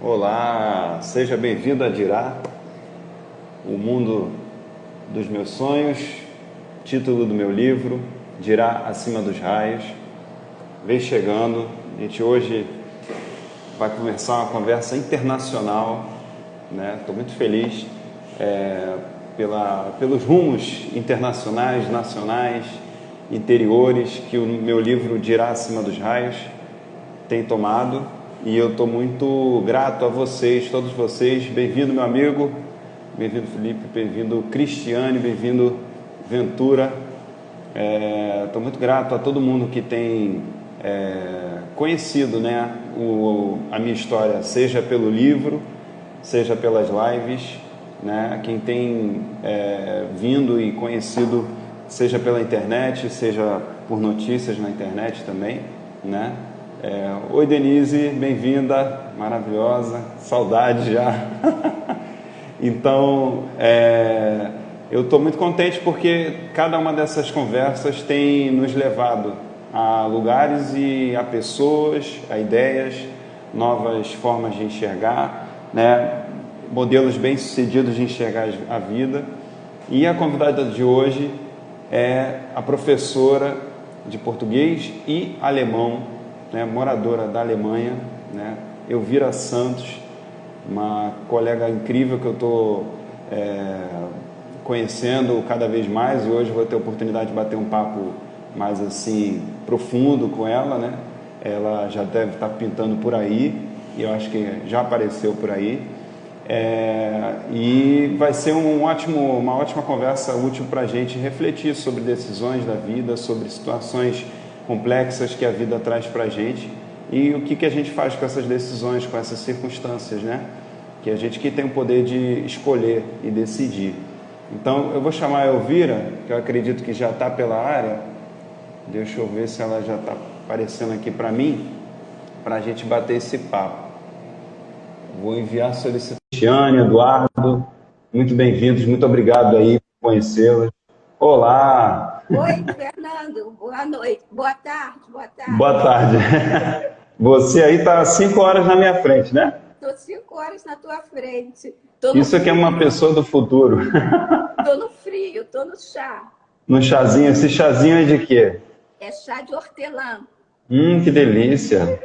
Olá, seja bem-vindo a Dirá, o mundo dos meus sonhos, título do meu livro, Dirá Acima dos Raios. Vem chegando, a gente hoje vai começar uma conversa internacional, né? Estou muito feliz pelos rumos internacionais, nacionais, interiores que o meu livro Dirá Acima dos Raios tem tomado. E eu estou muito grato a vocês, todos vocês. Bem-vindo, meu amigo. Bem-vindo, Felipe. Bem-vindo, Cristiane. Bem-vindo, Ventura. Estou muito grato a todo mundo que tem conhecido, né, a minha história, seja pelo livro, seja pelas lives, né, quem tem vindo e conhecido, seja pela internet, seja por notícias na internet também, né? Oi, Denise, bem-vinda, maravilhosa, saudade já. Então, eu estou muito contente porque cada uma dessas conversas tem nos levado a lugares e a pessoas, a ideias, novas formas de enxergar, né? Modelos bem-sucedidos de enxergar a vida. E a convidada de hoje é a professora de português e alemão, né, moradora da Alemanha, né, Elvira Santos, uma colega incrível que eu estou conhecendo cada vez mais, e hoje vou ter a oportunidade de bater um papo mais assim profundo com ela, né? Ela já deve estar pintando por aí, e eu acho que já apareceu por aí, e vai ser uma ótima conversa útil para a gente refletir sobre decisões da vida, sobre situações complexas que a vida traz para a gente e o que a gente faz com essas decisões, com essas circunstâncias, né? Que a gente que tem o poder de escolher e decidir. Então, eu vou chamar a Elvira, que eu acredito que já está pela área. Deixa eu ver se ela já está aparecendo aqui para mim, para a gente bater esse papo. Vou enviar a solicitação. Cristiane, Eduardo, muito bem-vindos, muito obrigado aí por conhecê-los. Olá! Oi, Fernando, boa noite, boa tarde, boa tarde. Boa tarde. Você aí está 5 horas na minha frente, né? Estou 5 horas na tua frente. Isso aqui é uma pessoa do futuro. Estou no frio, estou no chá. No chazinho, esse chazinho é de quê? É chá de hortelã. Que delícia.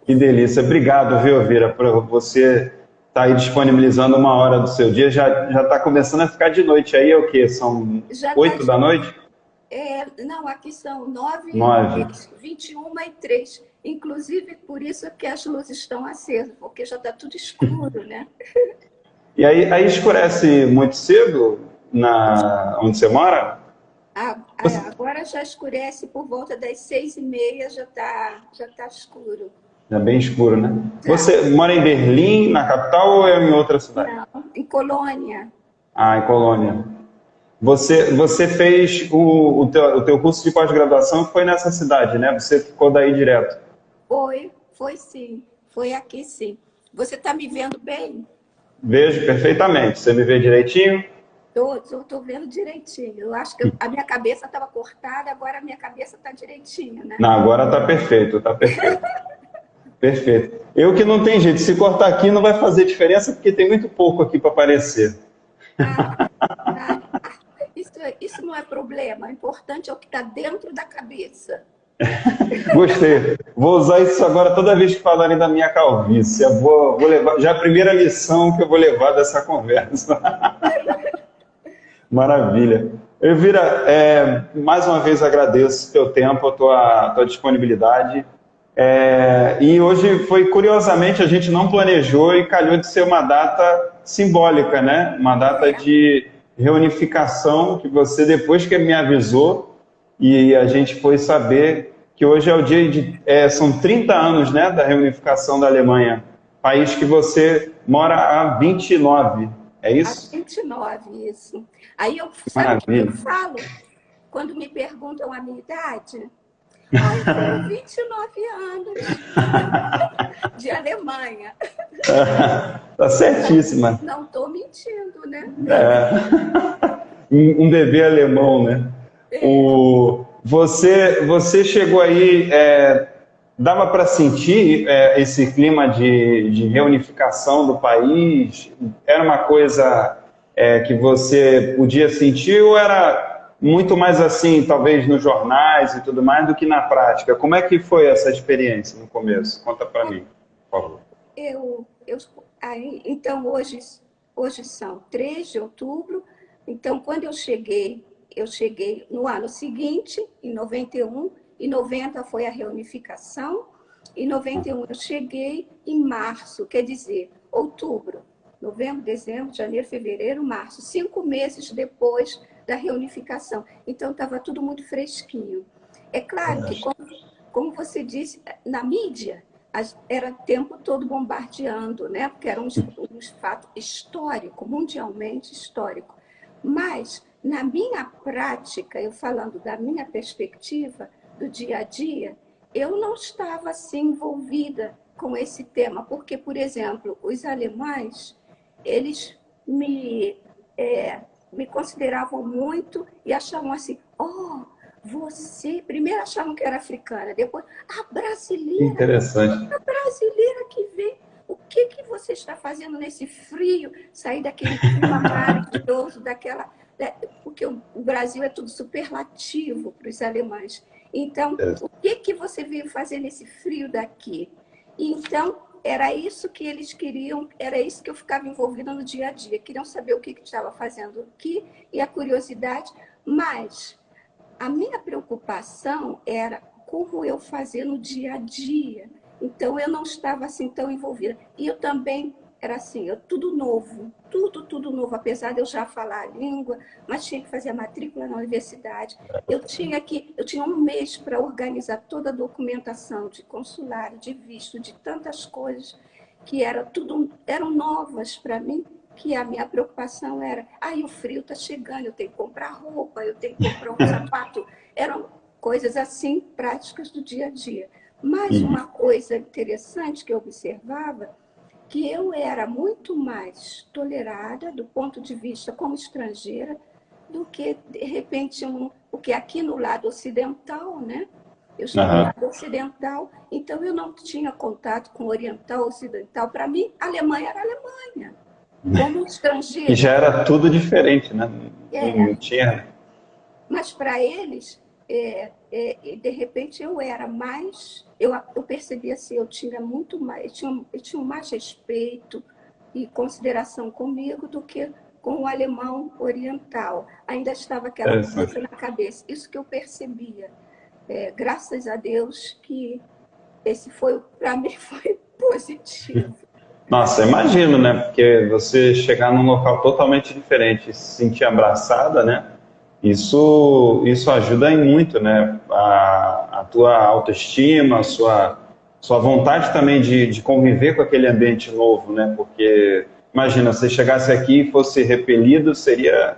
Que delícia. Obrigado, viu, Elvira, por você estar aí disponibilizando uma hora do seu dia. Já está começando a ficar de noite. Aí é o quê? São 8 da noite? Não, aqui são 9, 9. 21h03. Inclusive, por isso que as luzes estão acesas, porque já está tudo escuro, né? E aí escurece muito cedo onde você mora? Agora já escurece por volta das 6h30, já tá escuro. É bem escuro, né? Você mora em Berlim, na capital, ou é em outra cidade? Não, em Colônia. Ah, em Colônia. Você fez o teu curso de pós-graduação foi nessa cidade, né? Você ficou daí direto? Foi sim. Foi aqui sim. Você está me vendo bem? Vejo perfeitamente. Você me vê direitinho? Estou vendo direitinho. Eu acho que a minha cabeça estava cortada, agora a minha cabeça está direitinho, né? Não, agora está perfeito, está perfeito. Perfeito. Eu que não tem jeito, se cortar aqui não vai fazer diferença, porque tem muito pouco aqui para aparecer. Isso não é problema, o importante é o que está dentro da cabeça. Gostei. Vou usar isso agora toda vez que falarem da minha calvície. Eu vou levar, já a primeira lição que eu vou levar dessa conversa. Maravilha. Elvira, mais uma vez agradeço o teu tempo, a tua disponibilidade. E hoje foi, curiosamente, a gente não planejou e calhou de ser uma data simbólica, né? Uma data de reunificação que você, depois que me avisou, e a gente foi saber que hoje é o dia são 30 anos, né, da reunificação da Alemanha, país que você mora há 29, é isso? Há 29, isso. Aí sabe o que eu falo? Quando me perguntam a minha idade, eu tenho 29 anos de Alemanha. Tá certíssima. Não estou mentindo, né? Um bebê alemão, né? Você chegou aí dava para sentir esse clima de reunificação do país? Era uma coisa que você podia sentir ou era muito mais assim, talvez nos jornais e tudo mais, do que na prática? Como é que foi essa experiência no começo? Conta para mim, por favor. Então, hoje são 3 de outubro. Então, quando eu cheguei no ano seguinte, em 91, em 90 foi a reunificação, em 91 eu cheguei em março, quer dizer, outubro, novembro, dezembro, janeiro, fevereiro, março, 5 meses depois da reunificação. Então, estava tudo muito fresquinho. É claro que, como você disse, na mídia, era o tempo todo bombardeando, né? Porque era um fato histórico, mundialmente histórico. Mas, na minha prática, eu falando da minha perspectiva, do dia a dia, eu não estava assim envolvida com esse tema, porque, por exemplo, os alemães, eles me consideravam muito e achavam assim, você, primeiro achavam que era africana, depois, brasileira, interessante. a brasileira que vem, o que você está fazendo nesse frio, sair daquele clima maravilhoso, porque o Brasil é tudo superlativo para os alemães. Então, o que você veio fazer nesse frio daqui? Então, era isso que eles queriam, era isso que eu ficava envolvida no dia a dia. Queriam saber o que estava fazendo aqui e a curiosidade, mas a minha preocupação era como eu fazia no dia a dia. Então, eu não estava assim tão envolvida. E eu também era assim, tudo novo, tudo novo. Apesar de eu já falar a língua, mas tinha que fazer a matrícula na universidade. Eu tinha 1 mês para organizar toda a documentação de consulário, de visto, de tantas coisas que eram novas para mim, que a minha preocupação era, o frio está chegando, eu tenho que comprar roupa, eu tenho que comprar um sapato. Eram coisas assim, práticas do dia a dia. Mas uma coisa interessante que eu observava, que eu era muito mais tolerada do ponto de vista como estrangeira do que, de repente, porque aqui no lado ocidental, né? Eu estou no lado ocidental, então eu não tinha contato com oriental, ocidental. Para mim, a Alemanha era a Alemanha. Como estrangeiro. E já era tudo diferente, né? Não tinha... Mas para eles, de repente, eu era mais... Eu percebia assim, eu tinha muito mais... Eles tinham mais respeito e consideração comigo do que com o alemão oriental. Ainda estava aquela coisa na cabeça. Isso que eu percebia. Graças a Deus que para mim, foi positivo. Nossa, imagino, né? Porque você chegar num local totalmente diferente e se sentir abraçada, né? Isso ajuda em muito, né? A tua autoestima, a sua vontade também de conviver com aquele ambiente novo, né? Porque, imagina, se chegasse aqui e fosse repelido,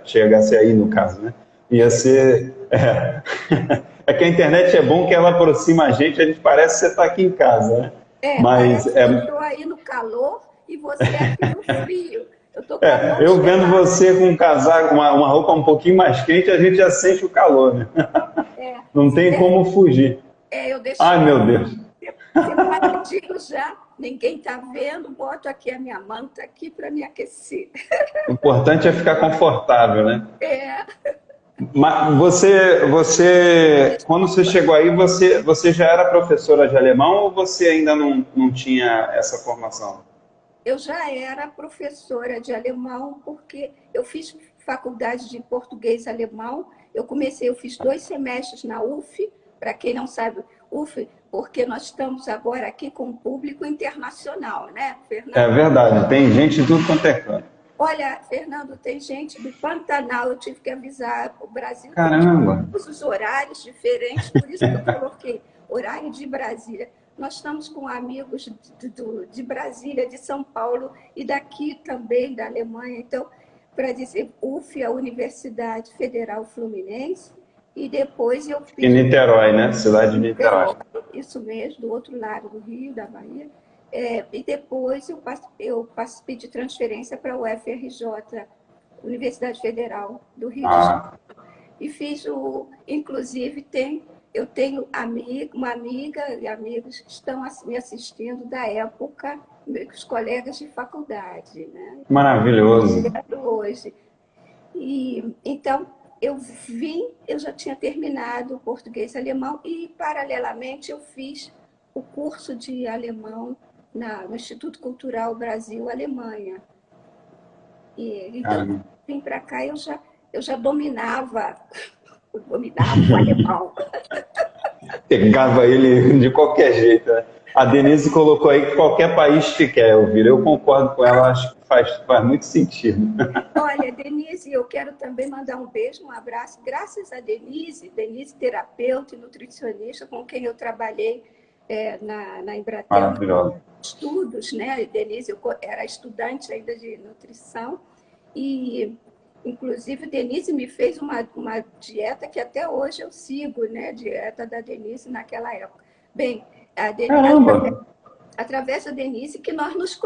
chegasse aí no caso, né? Ia ser... É que a internet é bom que ela aproxima a gente parece que você está aqui em casa, né? Mas eu estou aí no calor e você aqui no frio. Eu vendo você com um casaco, uma roupa um pouquinho mais quente, a gente já sente o calor, né? Não tem como fugir. Eu deixei. Ai, meu Deus. Separadinho já, ninguém está vendo, boto aqui a minha manta aqui para me aquecer. O importante é ficar confortável, né? Mas quando você chegou aí, você já era professora de alemão ou você ainda não tinha essa formação? Eu já era professora de alemão porque eu fiz faculdade de português e alemão. Eu fiz 2 semestres na UF, para quem não sabe, UF, porque nós estamos agora aqui com um público internacional, né, Fernando? É verdade, tem gente de tudo quanto é canto. Olha, Fernando, tem gente do Pantanal, eu tive que avisar o Brasil. Caramba! Os horários diferentes, por isso que eu coloquei horário de Brasília. Nós estamos com amigos de Brasília, de São Paulo e daqui também, da Alemanha. Então, para dizer, UF, a Universidade Federal Fluminense, e depois eu fiz... Em Niterói, né? Cidade de Niterói. Isso mesmo, do outro lado do Rio, da Bahia. E depois eu participei de transferência para o UFRJ, Universidade Federal do Rio de Janeiro. E fiz inclusive, tem eu tenho uma amiga e amigos que estão me assistindo da época, meus colegas de faculdade, né? Maravilhoso. Hoje. E, então, eu já tinha terminado o português e alemão e, paralelamente, eu fiz o curso de alemão no Instituto Cultural Brasil-Alemanha. E, então, vim para cá, eu já dominava o alemão. Pegava ele de qualquer jeito, né? A Denise colocou aí que qualquer país te quer ouvir. Eu concordo com ela, acho que faz muito sentido. Olha, Denise, eu quero também mandar um beijo, um abraço. Graças a Denise, terapeuta e nutricionista, com quem eu trabalhei na Embratel, Maravilhosa. estudos, né? Denise, eu era estudante ainda de nutrição e, inclusive, Denise me fez uma dieta que até hoje eu sigo, né? Dieta da Denise naquela época. Bem, a Denise, através da Denise que nós nos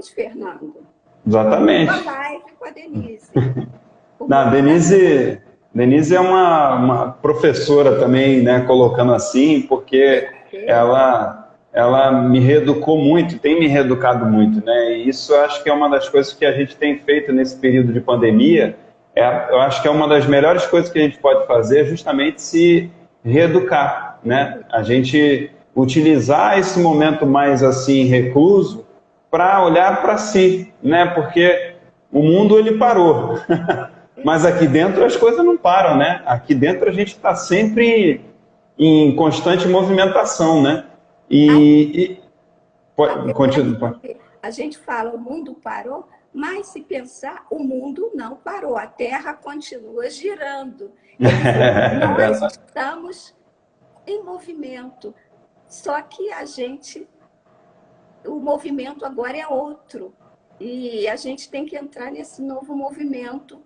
Fernando. Exatamente. Uma live com a Denise. Não, Denise é uma professora também, né, colocando assim, porque ela me reeducou muito, tem me reeducado muito, né? E isso eu acho que é uma das coisas que a gente tem feito nesse período de pandemia. Eu acho que é uma das melhores coisas que a gente pode fazer, justamente se reeducar, né? A gente utilizar esse momento mais assim recluso para olhar para si, né? Porque o mundo ele parou, mas aqui dentro as coisas não param, né? Aqui dentro a gente está sempre em constante movimentação, né? Continua. A gente fala o mundo parou, mas se pensar, o mundo não parou, a Terra continua girando. Nós estamos em movimento, só que o movimento agora é outro. E a gente tem que entrar nesse novo movimento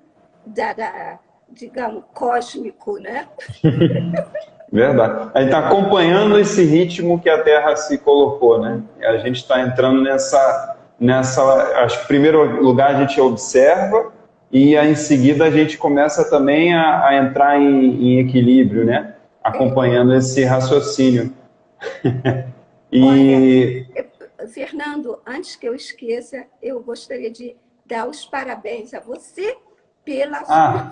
digamos, cósmico, né? Verdade. A gente está acompanhando esse ritmo que a Terra se colocou, né? A gente está entrando nessa. Acho que, em primeiro lugar, a gente observa e, em seguida, a gente começa também a entrar em equilíbrio, né? Acompanhando esse raciocínio. Olha, Fernando, antes que eu esqueça, eu gostaria de dar os parabéns a você pelo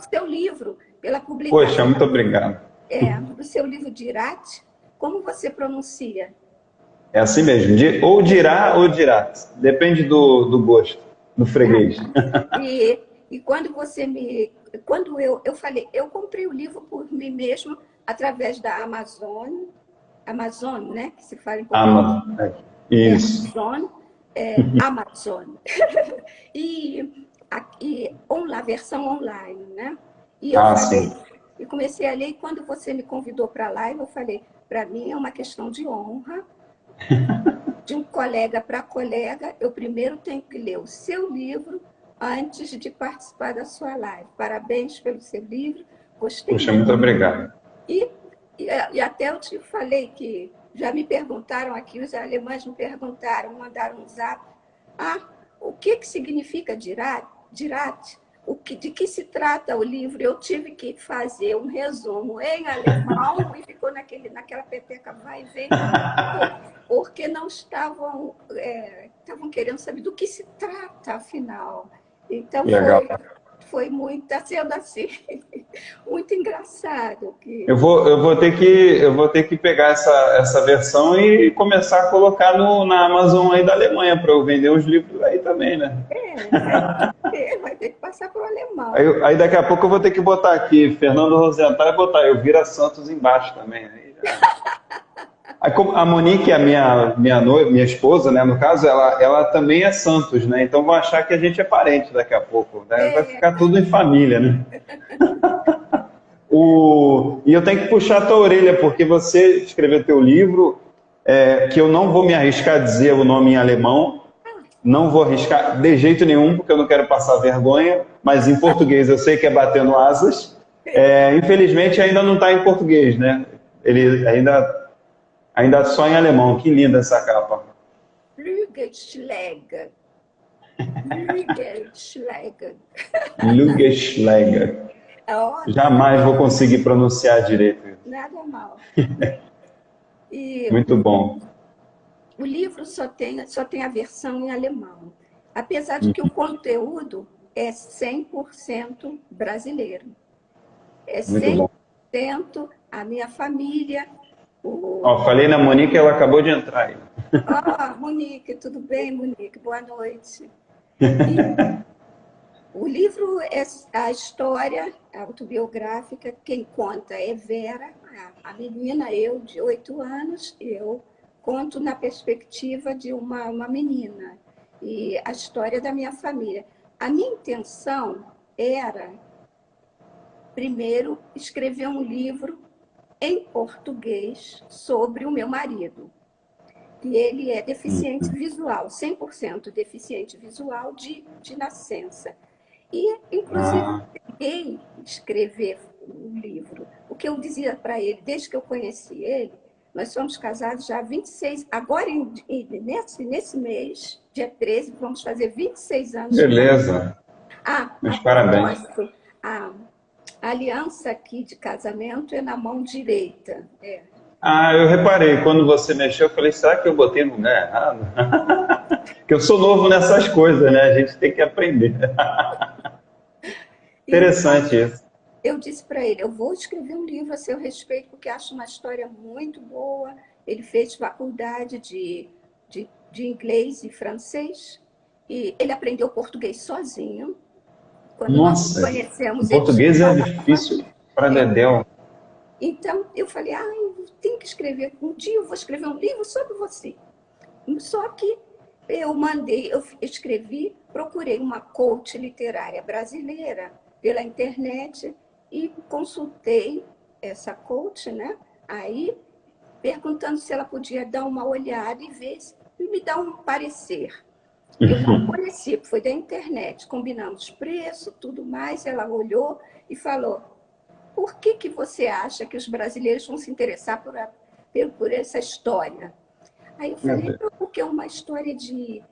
seu livro, pela publicação. Poxa, muito obrigado. Do seu livro Dirat. Como você pronuncia? É assim mesmo, ou dirá ou dirat. Depende do gosto, do freguês. E quando quando eu falei, eu comprei o livro por mim mesmo através da Amazon, né? Que se fala em português. Amazon, isso. Amazon. e a versão online, né? E eu e comecei a ler, e quando você me convidou para a live, eu falei, para mim é uma questão de honra, de um colega para colega, eu primeiro tenho que ler o seu livro antes de participar da sua live. Parabéns pelo seu livro, gostei muito. Muito obrigado. E até eu te falei que já me perguntaram aqui, os alemães me perguntaram, mandaram um zap, o que significa Dirat? De que se trata o livro? Eu tive que fazer um resumo em alemão e ficou naquela peteca vai e vem, porque não estavam querendo saber do que se trata, afinal. Então, foi muito, está sendo assim, muito engraçado. Eu vou ter que pegar essa versão e começar a colocar na Amazon aí da Alemanha para eu vender os livros aí também, né? Vai ter que passar para o alemão. Aí daqui a pouco eu vou ter que botar aqui, Fernando Rosenthal, e botar Elvira Santos embaixo também. Aí, a Monique, a minha esposa, né, no caso, ela também é Santos, né? Então vão achar que a gente é parente daqui a pouco, né? Vai ficar tudo em família, né? E eu tenho que puxar a tua orelha, porque você escreveu teu livro, que eu não vou me arriscar a dizer o nome em alemão, não vou arriscar de jeito nenhum, porque eu não quero passar vergonha, mas em português eu sei que é Batendo Asas. Infelizmente ainda não está em português, né? Ele ainda só em alemão. Que linda essa capa. Flügelschläger. Flügelschläger. Ó, Jamais vou conseguir pronunciar direito. nada mal. E Muito bom. o livro só tem a versão em alemão, apesar de que o conteúdo é 100% brasileiro. É Muito bom. 100% a minha família. Ó, falei na Monique, ela acabou de entrar aí. Monique, tudo bem, Monique? Boa noite. E o livro é a história autobiográfica, quem conta é Vera, a menina, eu, de 8 anos, eu conto na perspectiva de uma menina, e a história da minha família. A minha intenção era, primeiro, escrever um livro em português sobre o meu marido. E ele é deficiente visual, 100% deficiente visual de nascença. E, inclusive, peguei escrever um livro. O que eu dizia para ele, desde que eu conheci ele, nós somos casados já há 26, agora nesse mês, dia 13, vamos fazer 26 anos. Beleza. Meus parabéns. A aliança aqui de casamento é na mão direita. Eu reparei, quando você mexeu, eu falei, será que eu botei no lugar errado? Porque eu sou novo nessas coisas, né? A gente tem que aprender. Interessante isso. Eu disse para ele, eu vou escrever um livro a seu respeito, porque acho uma história muito boa. Ele fez faculdade de inglês e francês, e ele aprendeu português sozinho. Quando Nossa, nós conhecemos, o português é difícil para Dedéu. Então, eu falei, eu tenho que escrever, um dia eu vou escrever um livro sobre você. Só que eu escrevi, procurei uma coach literária brasileira pela internet e consultei essa coach, né? Aí, perguntando se ela podia dar uma olhada e ver, e me dar um parecer. Eu não conhecia, foi da internet, combinamos preço, tudo mais, ela olhou e falou, por que você acha que os brasileiros vão se interessar por essa história? Aí eu falei, porque é uma história de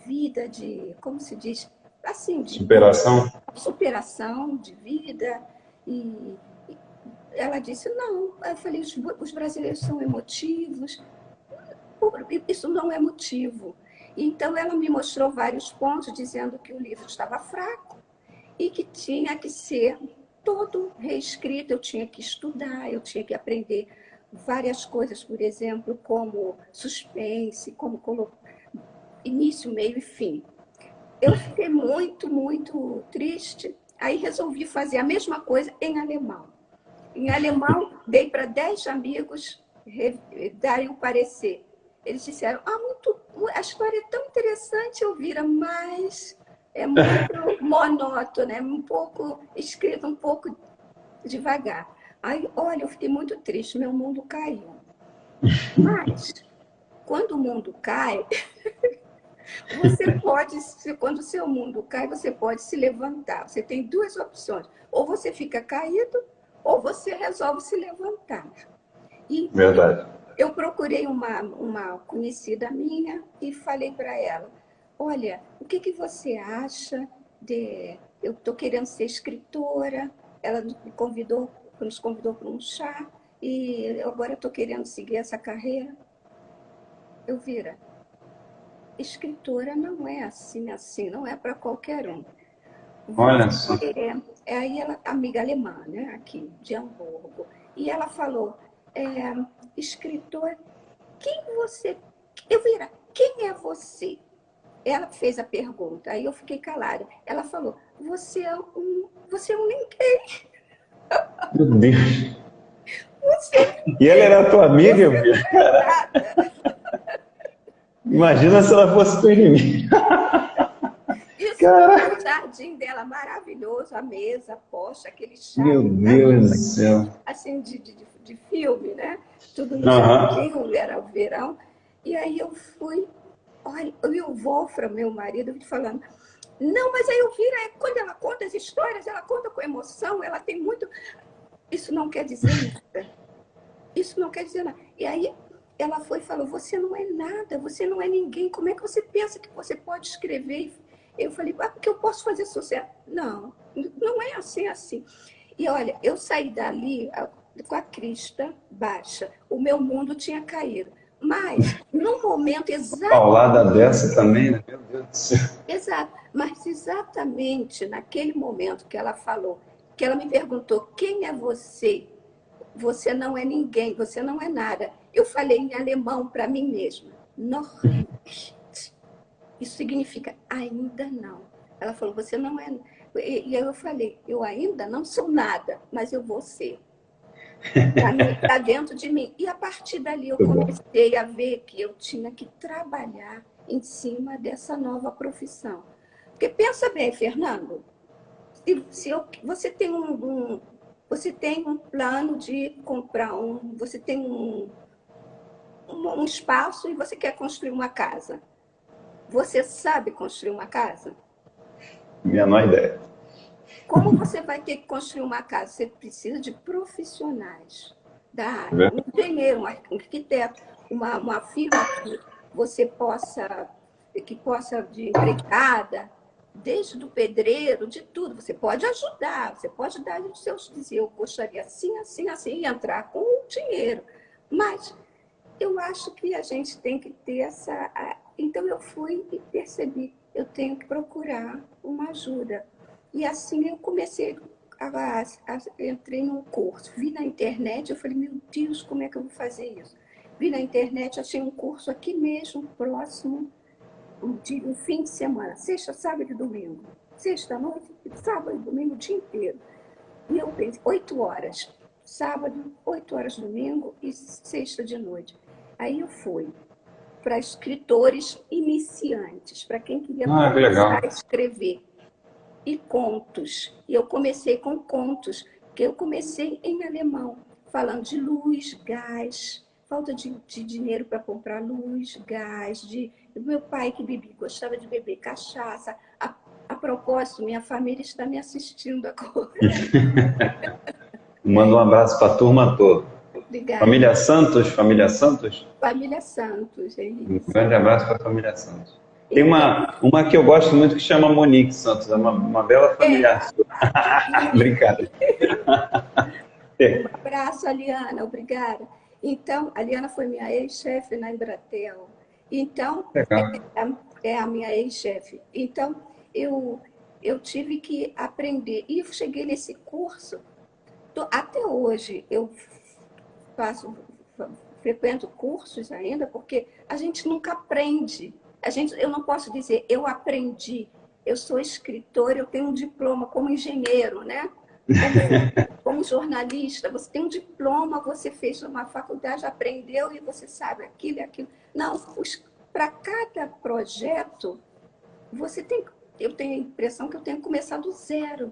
vida, como se diz, assim, de superação de vida. E ela disse, não. Aí eu falei, os brasileiros são emotivos. Isso não é motivo. Então ela me mostrou vários pontos, dizendo que o livro estava fraco e que tinha que ser todo reescrito, eu tinha que estudar, eu tinha que aprender várias coisas, por exemplo, como suspense, como início, meio e fim. Eu fiquei muito, muito triste, aí resolvi fazer a mesma coisa em alemão. Em alemão, dei para 10 amigos darem um parecer. Eles disseram, a história é tão interessante, Elvira, mas é muito monótona, é um pouco escrito, um pouco devagar. Aí, olha, eu fiquei muito triste, meu mundo caiu. Mas, quando o mundo cai, quando o seu mundo cai, você pode se levantar. Você tem duas opções. Ou você fica caído, ou você resolve se levantar. E verdade. Eu procurei uma conhecida minha e falei para ela, olha, o que você acha eu estou querendo ser escritora, ela nos convidou para um chá, e agora estou querendo seguir essa carreira. Elvira, escritora não é assim, não é para qualquer um. Olha só. Aí ela, amiga alemã, né, aqui, de Hamburgo, e ela falou, escritor, Elvira, quem é você? Ela fez a pergunta, aí eu fiquei calada. Ela falou, você é um ninguém. Meu Deus. E ela era tua amiga, Elvira? Imagina se ela fosse tua inimiga. Isso, o jardim dela maravilhoso, a mesa, poxa, aquele chá. Meu Deus do céu. Assim, de filme, né? Tudo no jardim, era o verão. E aí eu fui, olha, e o Wolfram, meu marido, falando, não, mas a Elvira, quando ela conta as histórias, ela conta com emoção, ela tem muito... Isso não quer dizer nada. Isso não quer dizer nada. E aí ela foi e falou, você não é nada, você não é ninguém, como é que você pensa que você pode escrever? Eu falei, porque eu posso fazer sucesso. Não, não é assim. E olha, eu saí dali com a crista baixa. O meu mundo tinha caído. Mas, no momento exato, Paulada dessa também, né? Meu Deus do céu. exato, mas exatamente naquele momento que ela falou, que ela me perguntou, quem é você? Você não é ninguém, você não é nada. Eu falei em alemão para mim mesma, noch nicht. Isso significa ainda não. Ela falou, você não é. E eu falei, eu ainda não sou nada, mas eu vou ser. Está dentro de mim. E a partir dali eu Muito bom. comecei a ver que eu tinha que trabalhar em cima dessa nova profissão. Porque pensa bem, Fernando, você tem um plano de comprar você tem um espaço e você quer construir uma casa. Você sabe construir uma casa? Menor ideia. Como você vai ter que construir uma casa? Você precisa de profissionais da área, Né? um engenheiro, um arquiteto, uma firma que você possa de empregada, desde o pedreiro, de tudo. Você pode ajudar, você pode dar os seus dizer, eu gostaria assim, assim, assim, e entrar com o dinheiro. Mas eu acho que a gente tem que ter essa. Então eu fui e percebi, eu tenho que procurar uma ajuda. E assim eu comecei, entrei num curso, vi na internet, eu falei, meu Deus, como é que eu vou fazer isso? Vi na internet, achei um curso aqui mesmo, próximo, um fim de semana, sexta, sábado e domingo. Sexta noite, sábado e domingo, o dia inteiro. E eu pensei, 8 horas, sábado, 8 horas domingo e sexta de noite. Aí eu fui para escritores iniciantes, para quem queria Ah, que começar legal. a escrever. E contos. E eu comecei com contos, que eu comecei em alemão, falando de luz, gás, falta de dinheiro para comprar luz, gás, de meu pai que bebia, gostava de beber cachaça. A propósito, minha família está me assistindo agora. Manda um abraço para a turma toda. Obrigada. Família Santos, família Santos. Família Santos, é Um isso. grande abraço para a família Santos. Tem Então, uma que eu gosto muito que chama Monique Santos, é uma bela familiar. Brincadeira. um abraço, Aliana, obrigada. Então, a Aliana foi minha ex-chefe na Embratel. Então, Legal. é a minha ex-chefe. Então, eu, eu tive que aprender. E eu cheguei nesse curso, até hoje eu faço, frequento cursos ainda, porque a gente nunca aprende. Eu não posso dizer, eu aprendi, eu sou escritor, eu tenho um diploma como engenheiro, né? Como jornalista, você tem um diploma, você fez uma faculdade, aprendeu e você sabe aquilo e aquilo. Não, para cada projeto, eu tenho a impressão que eu tenho que começar do zero.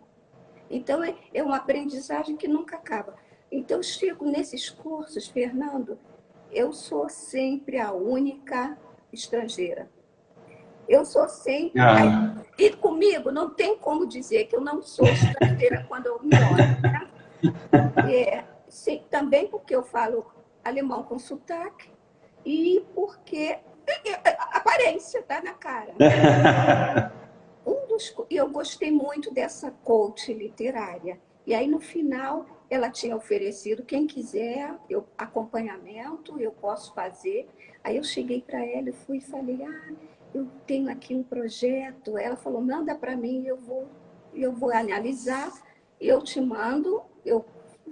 Então, é uma aprendizagem que nunca acaba. Então, eu chego nesses cursos, Fernando, eu sou sempre a única estrangeira. Eu sou sempre. Ah, E comigo não tem como dizer que eu não sou estrangeira quando eu me olho. Né? Sim, também porque eu falo alemão com sotaque e porque a aparência está na cara. Né? E eu gostei muito dessa coach literária. E aí, no final, ela tinha oferecido, quem quiser, acompanhamento, eu posso fazer. Aí eu cheguei para ela, eu fui e falei, eu tenho aqui um projeto. Ela falou, manda para mim, eu vou analisar, eu te mando,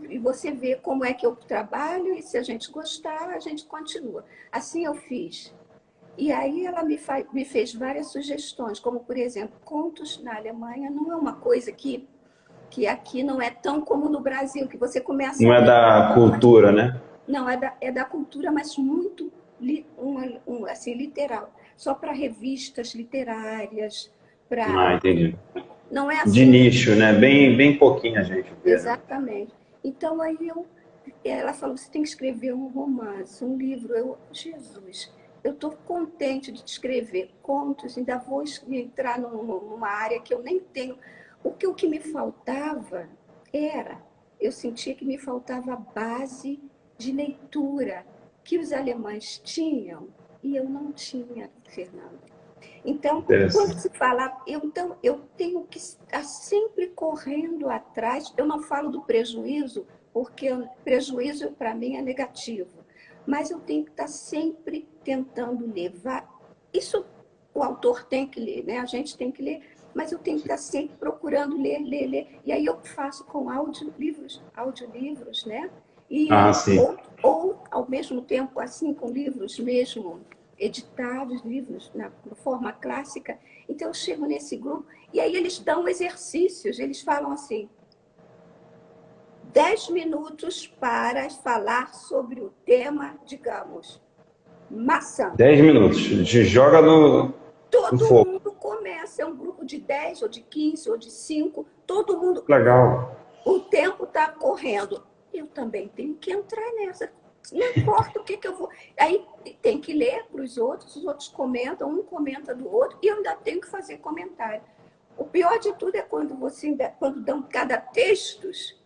e você vê como é que eu trabalho, e se a gente gostar, a gente continua. Assim eu fiz. E aí ela me fez várias sugestões, como, por exemplo, contos na Alemanha não é uma coisa que aqui não é tão como no Brasil, que você começa não a é ler. da cultura, né? Não, é da cultura, mas muito assim, literal. Só para revistas literárias, Ah, para. entendi. Não é De assim. nicho, né? Bem pouquinho a gente vê, né? Exatamente. Então aí ela falou, você tem que escrever um romance, um livro. Jesus, eu estou contente de escrever contos, ainda vou entrar numa área que eu nem tenho. O que me faltava eu sentia que me faltava a base de leitura que os alemães tinham e eu não tinha, Fernando. Então, quando se fala, então, eu tenho que estar sempre correndo atrás. Eu não falo do prejuízo, porque o prejuízo para mim é negativo. Mas eu tenho que estar sempre tentando levar. Isso o autor tem que ler, né? A gente tem que ler, mas eu tenho que estar sempre procurando ler, ler, ler. E aí eu faço com audiolivros, né? Ah, sim. Ou, ao mesmo tempo, assim, com livros mesmo editados, livros na forma clássica. Então, eu chego nesse grupo e aí eles dão exercícios, eles falam assim, 10 minutos para falar sobre o tema, digamos, maçã. 10 minutos. Te joga no Todo fogo. mundo começa, é um grupo de 10 ou de 15 ou de 5, todo mundo, Legal. o tempo está correndo. Eu também tenho que entrar nessa. Não importa o que eu vou. Aí tem que ler para os outros comentam, um comenta do outro, e eu ainda tenho que fazer comentário. O pior de tudo é quando dão cada textos,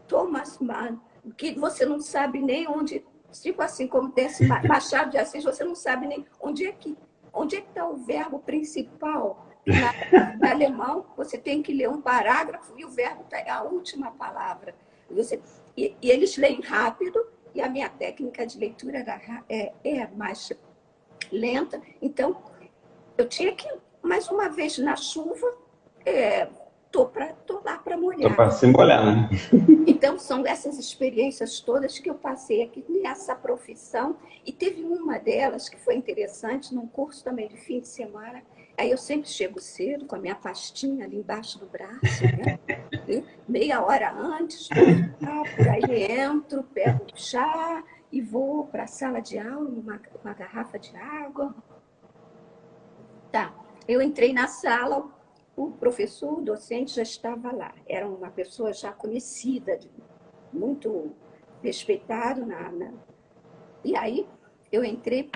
Thomas Mann, que você não sabe nem onde, tipo assim, como tem esse Machado de Assis, você não sabe nem onde é que está o verbo principal. Na alemão, você tem que ler um parágrafo e o verbo está a última palavra. E eles leem rápido, e a minha técnica de leitura é mais lenta. Então, eu tinha que, mais uma vez, na chuva, tô lá para Tô molhar. para se molhar, né? Então, são essas experiências todas que eu passei aqui nessa profissão. E teve uma delas que foi interessante, num curso também de fim de semana. Aí eu sempre chego cedo, com a minha pastinha ali embaixo do braço, né? E meia hora antes, por aí entro, pego o chá e vou para a sala de aula, uma garrafa de água. Tá, eu entrei na sala, o professor, o docente já estava lá. Era uma pessoa já conhecida, muito respeitado. E aí eu entrei,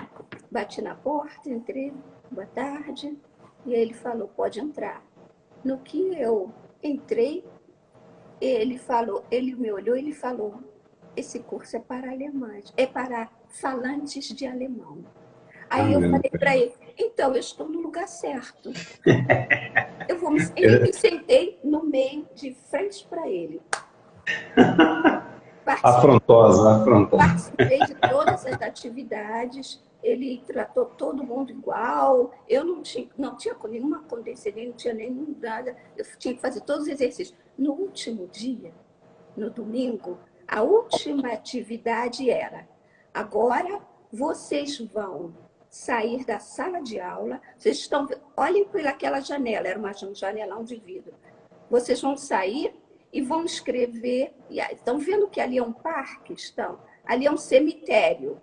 bati na porta, entrei, boa tarde, e ele falou, pode entrar. No que eu entrei, ele me olhou e ele falou, esse curso é para alemães, é para falantes de alemão. Aí eu falei para ele, então eu estou no lugar certo. Eu me sentei no meio, de frente para ele. Afrontosa. Participei de todas as atividades, ele tratou todo mundo igual, eu não tinha nenhuma condescendência, não tinha nenhum nada, eu tinha que fazer todos os exercícios. No último dia, no domingo, a última atividade era, agora vocês vão sair da sala de aula, olhem pelaquela janela, era uma janelão de vidro, vocês vão sair e vão escrever, estão vendo que ali é um parque? Ali é um cemitério.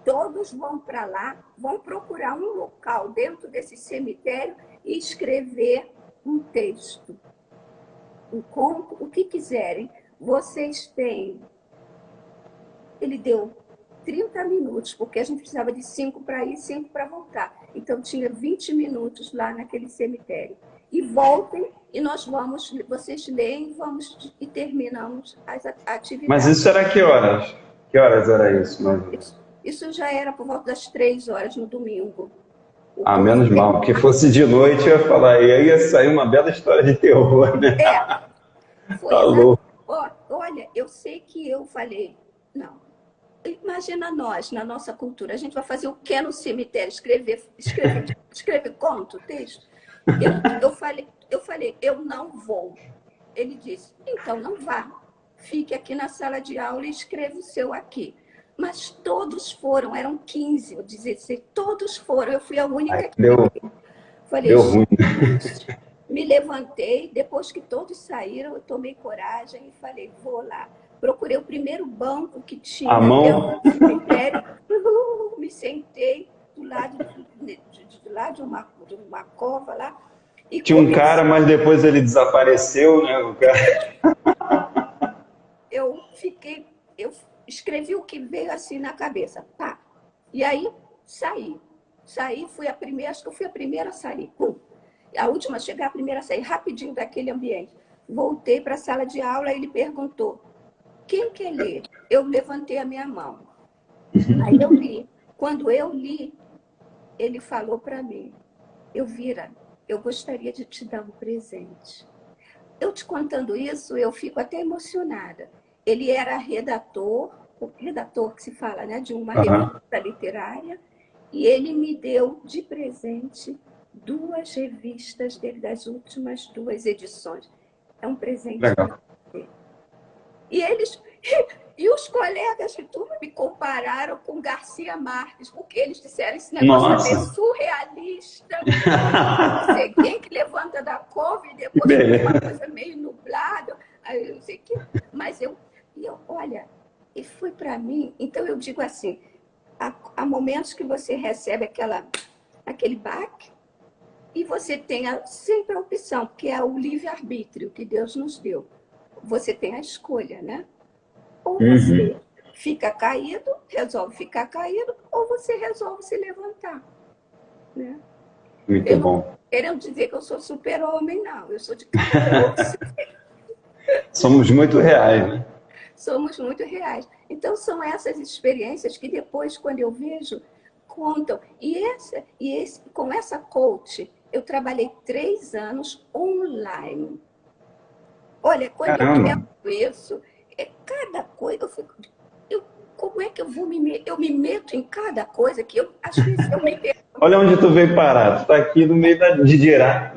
Todos vão para lá, vão procurar um local dentro desse cemitério e escrever um texto, um conto, o que quiserem. Vocês têm... Ele deu 30 minutos, porque a gente precisava de 5 para ir, 5 para voltar. Então, tinha 20 minutos lá naquele cemitério. E voltem, e vocês leem e terminamos as atividades. Mas isso era que horas? Que horas era isso, mais ou menos? Isso já era por volta das 3 horas no domingo. Menos mal, porque fosse de noite eu ia falar, e aí ia sair uma bela história de terror, né? Foi Falou. Olha, eu sei que eu falei, não, imagina nós, na nossa cultura, a gente vai fazer o que no cemitério? Escrever conto, texto? Eu falei, eu não vou. Ele disse, então não vá. Fique aqui na sala de aula e escreva o seu aqui. Mas todos foram, eram 15 ou 16, todos foram. Eu fui a única que falei, deu ruim. Me levantei, depois que todos saíram, eu tomei coragem e falei, vou lá. Procurei o primeiro banco que tinha dentro do cemitério, me sentei do lado de uma cova lá. E tinha um cara, mas depois ele desapareceu, né? O cara... Eu escrevi o que veio assim na cabeça, pá. E aí saí, acho que eu fui a primeira a sair. Pum. A última a chegar, a primeira a sair, rapidinho daquele ambiente. Voltei para a sala de aula e ele perguntou, quem quer ler? Eu levantei a minha mão. Aí eu li. Quando eu li, ele falou para mim, Elvira, eu gostaria de te dar um presente. Eu te contando isso, eu fico até emocionada. Ele era redator, o redator que se fala, né, de uma revista literária, e ele me deu de presente 2 revistas dele, das últimas 2 edições. É um presente para você. E eles... E os colegas de turma me compararam com Garcia Marques, porque eles disseram esse negócio é surrealista. Não sei quem que levanta da cova e depois tem uma coisa meio nublada. Aí eu não sei que. Mas olha, e foi para mim. Então eu digo assim: há momentos que você recebe aquele baque e você tem sempre a opção, que é o livre-arbítrio que Deus nos deu. Você tem a escolha, né? Ou você fica caído, resolve ficar caído, ou você resolve se levantar. Né? Muito bom. Não querendo dizer que eu sou super-homem, não. Eu sou de carne. Somos muito reais, né? Somos muito reais. Então, são essas experiências que depois, quando eu vejo, contam. Com essa coach, eu trabalhei 3 anos online. Olha, quando eu penso isso... cada coisa, como é que eu vou eu me meto em cada coisa que às vezes eu me pergunto. Olha onde tu veio parar, tu está aqui no meio de Dirá.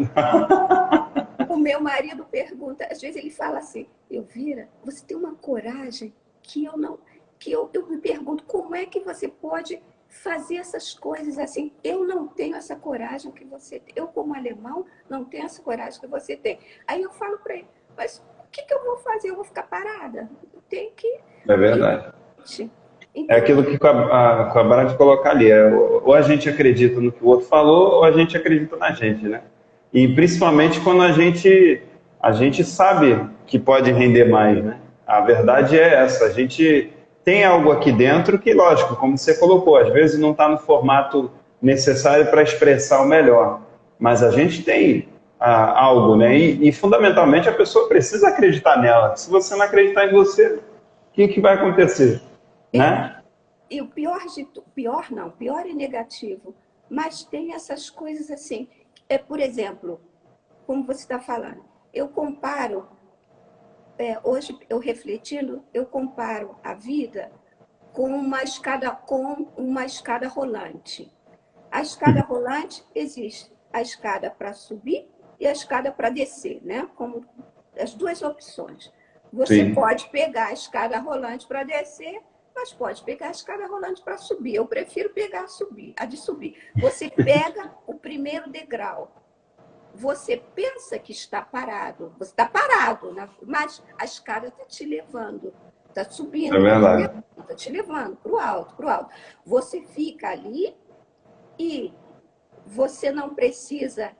O meu marido pergunta, às vezes ele fala assim, Elvira, você tem uma coragem que eu me pergunto, como é que você pode fazer essas coisas assim? Eu não tenho essa coragem que você tem. Eu, como alemão, não tenho essa coragem que você tem. Aí eu falo para ele, mas o que eu vou fazer? Eu vou ficar parada? Eu tenho que... É verdade. Então, é aquilo que acabaram de colocar ali. Ou a gente acredita no que o outro falou, ou a gente acredita na gente, né? E principalmente quando a gente sabe que pode render mais, né? A verdade é essa. A gente tem algo aqui dentro que, lógico, como você colocou, às vezes não está no formato necessário para expressar o melhor. Mas a gente tem algo, né? E fundamentalmente a pessoa precisa acreditar nela. Se você não acreditar em você, o que vai acontecer? Né? E o pior e negativo, mas tem essas coisas assim, por exemplo, como você está falando, eu comparo, hoje eu refletindo, eu comparo a vida com uma escada rolante. A escada rolante existe a escada para subir e a escada para descer, né? Como as 2 opções. Você pode pegar a escada rolante para descer, mas pode pegar a escada rolante para subir. Eu prefiro pegar a de subir. Você pega o primeiro degrau. Você pensa que está parado. Você está parado, mas a escada está te levando. Está subindo. É verdade. Está te levando para o alto, para o alto. Você fica ali e você não precisa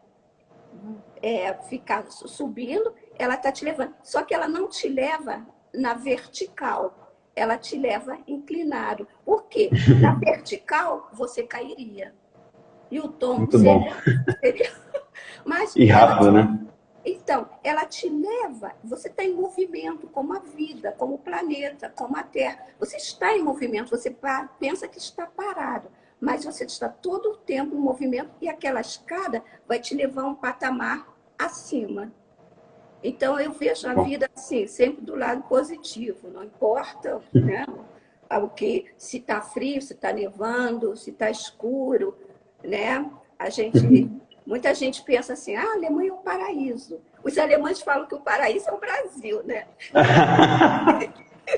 ficar subindo. Ela está te levando. Só que ela não te leva na vertical. Ela te leva inclinado. Por quê? Na vertical, você cairia. E o tombo seria... Mas e rápido, né? Então, ela te leva... Você está em movimento, como a vida, como o planeta, como a Terra. Você está em movimento, você pensa que está parado. Mas você está todo o tempo em movimento e aquela escada vai te levar a um patamar acima. Então, eu vejo a vida assim, sempre do lado positivo, não importa, né? Se está frio, se está nevando, se está escuro, né? Muita gente pensa assim, a Alemanha é um paraíso. Os alemães falam que o paraíso é o Brasil, né?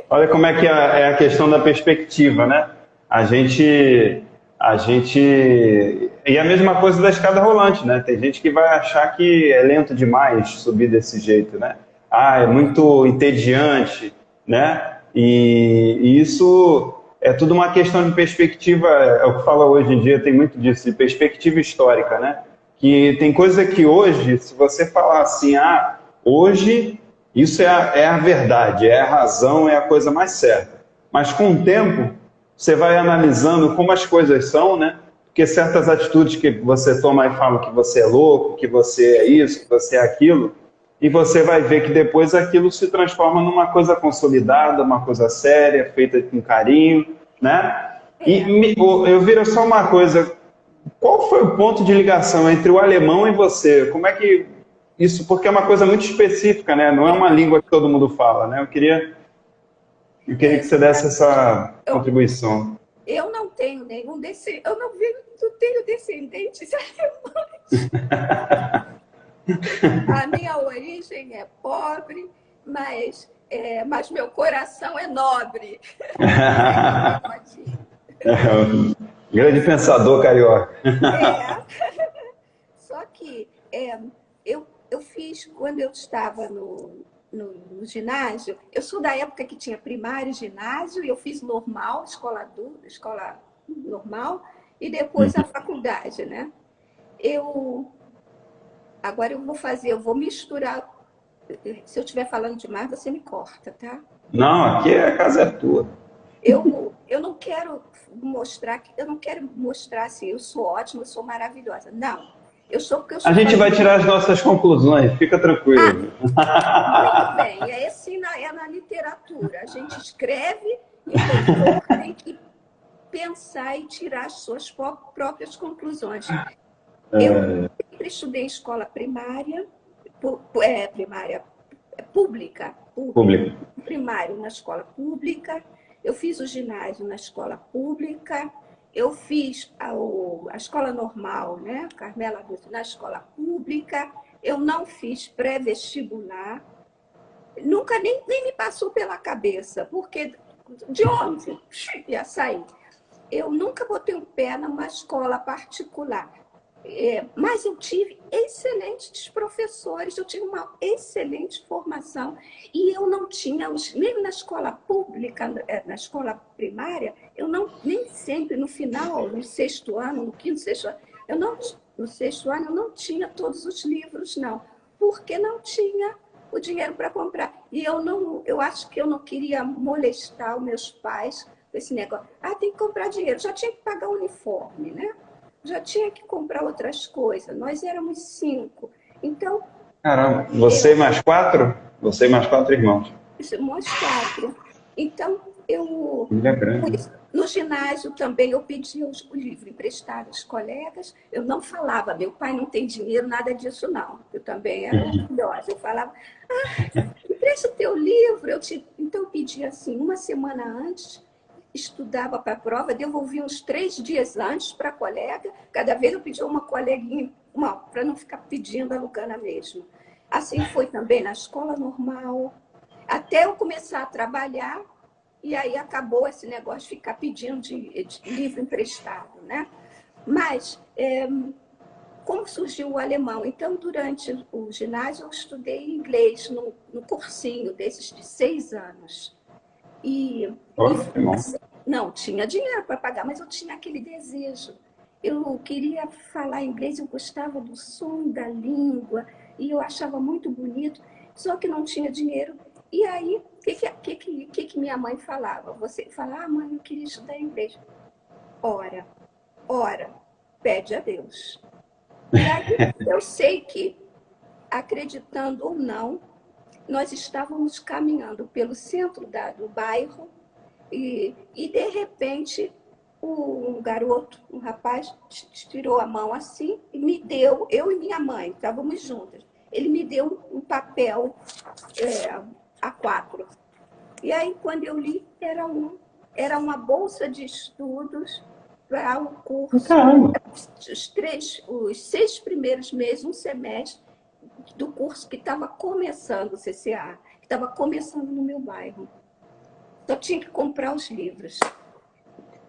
Olha como é que é a questão da perspectiva, né? A gente... E a mesma coisa da escada rolante, né? Tem gente que vai achar que é lento demais subir desse jeito, né? É muito entediante, né? E isso é tudo uma questão de perspectiva, é o que fala hoje em dia, tem muito disso, de perspectiva histórica, né? Que tem coisa que hoje, se você falar assim, hoje isso é a verdade, é a razão, é a coisa mais certa. Mas com o tempo, você vai analisando como as coisas são, né? Porque certas atitudes que você toma e fala que você é louco, que você é isso, que você é aquilo, e você vai ver que depois aquilo se transforma numa coisa consolidada, uma coisa séria, feita com carinho, né? E eu viro só uma coisa, qual foi o ponto de ligação entre o alemão e você? Como é que isso, porque é uma coisa muito específica, né? Não é uma língua que todo mundo fala, né? Eu queria que você desse essa Eu, contribuição. eu não tenho nenhum descendente, eu não tenho descendentes alemães. A minha origem é pobre, mas meu coração é nobre. Grande pensador carioca. É, só que eu fiz, quando eu estava no ginásio, eu sou da época que tinha primário e ginásio, e eu fiz normal, escola normal, e depois a faculdade, né? Agora eu vou misturar. Se eu estiver falando demais, você me corta, tá? Não, aqui a casa é tua. Eu não quero mostrar assim, eu sou ótima, eu sou maravilhosa. Não, eu sou porque eu A sou gente vai fazenda. tirar as nossas conclusões, fica tranquilo. Muito bem, é assim na literatura. A gente escreve e o leitor tem que pensar e tirar as suas próprias conclusões. Eu sempre estudei em escola primária, primária pública, Público. primário na escola pública, eu fiz o ginásio na escola pública, eu fiz a escola normal, né, Carmela Russo, na escola pública, eu não fiz pré-vestibular, nunca nem me passou pela cabeça, porque de onde ia sair? Eu nunca botei o pé numa escola particular. Mas eu tive excelentes professores, eu tive uma excelente formação e eu não tinha, mesmo na escola pública, na escola primária, eu não, nem sempre no final, no sexto ano, no quinto, sexto ano, no sexto ano eu não tinha todos os livros, não, porque não tinha o dinheiro para comprar. E eu acho que eu não queria molestar os meus pais com esse negócio. Tem que comprar dinheiro, já tinha que pagar o uniforme, né? Já tinha que comprar outras coisas. Nós éramos 5. Então, Caramba, você mais 4? Você mais 4 irmãos. somos 4. Então, Família grande. no ginásio também eu pedia o livro emprestado aos colegas. Eu não falava, meu pai não tem dinheiro, nada disso não. Eu também era orgulhosa. Eu falava, empresta o teu livro. Então, eu pedia assim, uma semana antes, estudava para a prova, devolvia uns 3 dias antes para a colega, cada vez eu pedia uma coleguinha, para não ficar pedindo, alugando a mesma. Assim foi também na escola normal, até eu começar a trabalhar, e aí acabou esse negócio de ficar pedindo de livro emprestado, né? Mas, como surgiu o alemão? Então, durante o ginásio, eu estudei inglês no cursinho desses de 6 anos. E Irmão. não tinha dinheiro para pagar, mas eu tinha aquele desejo. Eu queria falar inglês, eu gostava do som da língua e eu achava muito bonito, só que não tinha dinheiro. E aí, o que minha mãe falava? Você fala, mãe, eu queria estudar inglês. Ora, pede a Deus. E aí, eu sei que, acreditando ou não, nós estávamos caminhando pelo centro do bairro e de repente, um garoto, um rapaz, tirou a mão assim e me deu, eu e minha mãe, estávamos juntas, ele me deu um papel A4. E aí, quando eu li, era uma bolsa de estudos para o curso, Caramba. os 6 primeiros meses, um semestre, do curso que estava começando o CCA, que estava começando no meu bairro. Só tinha que comprar os livros.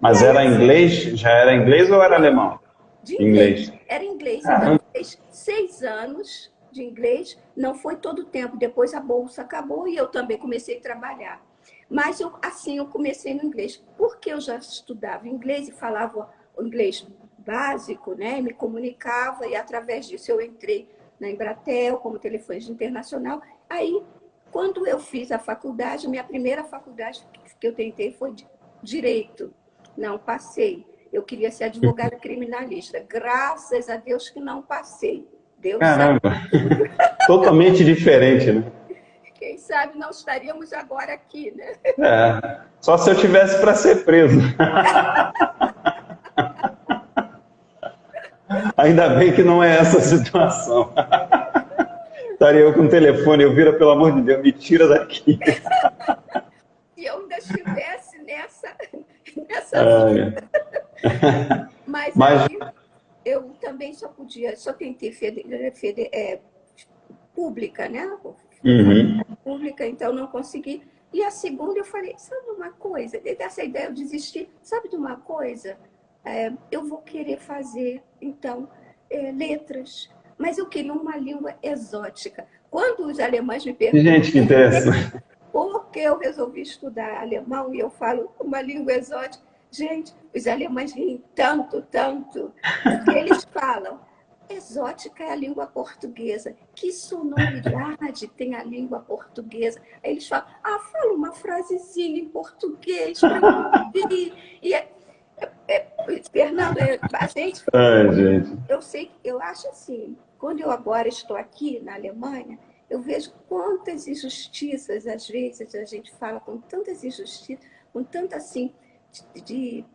Mas era inglês? Já era inglês ou era alemão? De inglês. Era inglês. Então, fez 6 anos de inglês, não foi todo o tempo. Depois a bolsa acabou e eu também comecei a trabalhar. Mas assim eu comecei no inglês. Porque eu já estudava inglês e falava o inglês básico, né? Me comunicava e através disso eu entrei na Embratel como telefonista internacional. Aí, quando eu fiz a faculdade, minha primeira faculdade que eu tentei foi Direito. Não passei. Eu queria ser advogada criminalista. Graças a Deus que não passei. Deus sabe. Caramba. Totalmente diferente, né? Quem sabe não estaríamos agora aqui, né? Só se eu tivesse para ser preso. Ainda bem que não é essa a situação. Estaria eu com o telefone, eu vira, pelo amor de Deus, me tira daqui. Se eu ainda estivesse nessa Ai, vida. Mas mas, aí eu também só tentei pública, né? uhum, Pública, então não consegui. E a segunda eu falei, sabe uma coisa? Dessa ideia eu desisti. Sabe de uma coisa? Eu vou querer fazer, então, letras. Mas eu queria uma língua exótica. Quando os alemães me perguntam gente, que interessante. por que eu resolvi estudar alemão e eu falo uma língua exótica, gente, os alemães riem tanto, tanto, porque eles falam, exótica é a língua portuguesa. Que sonoridade tem a língua portuguesa? Aí eles falam, fala uma frasezinha em português para eu ouvir. Fernando, a gente, Ai, gente. eu sei, eu acho assim, quando eu agora estou aqui na Alemanha, eu vejo quantas injustiças, às vezes, a gente fala com tantas injustiças, com tanta assim,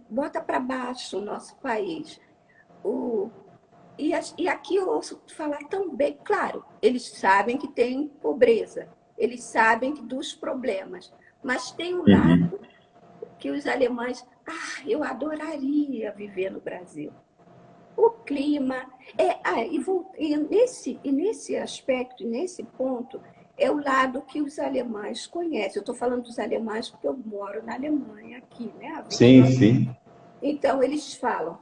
bota para baixo o nosso país. O, e aqui eu ouço falar também, claro, eles sabem que tem pobreza, eles sabem que dos problemas, mas tem um Uhum. lado que os alemães, eu adoraria viver no Brasil. O clima, nesse aspecto, nesse ponto, é o lado que os alemães conhecem. Eu estou falando dos alemães porque eu moro na Alemanha aqui, né, há Sim, 29 anos. sim. Então, eles falam,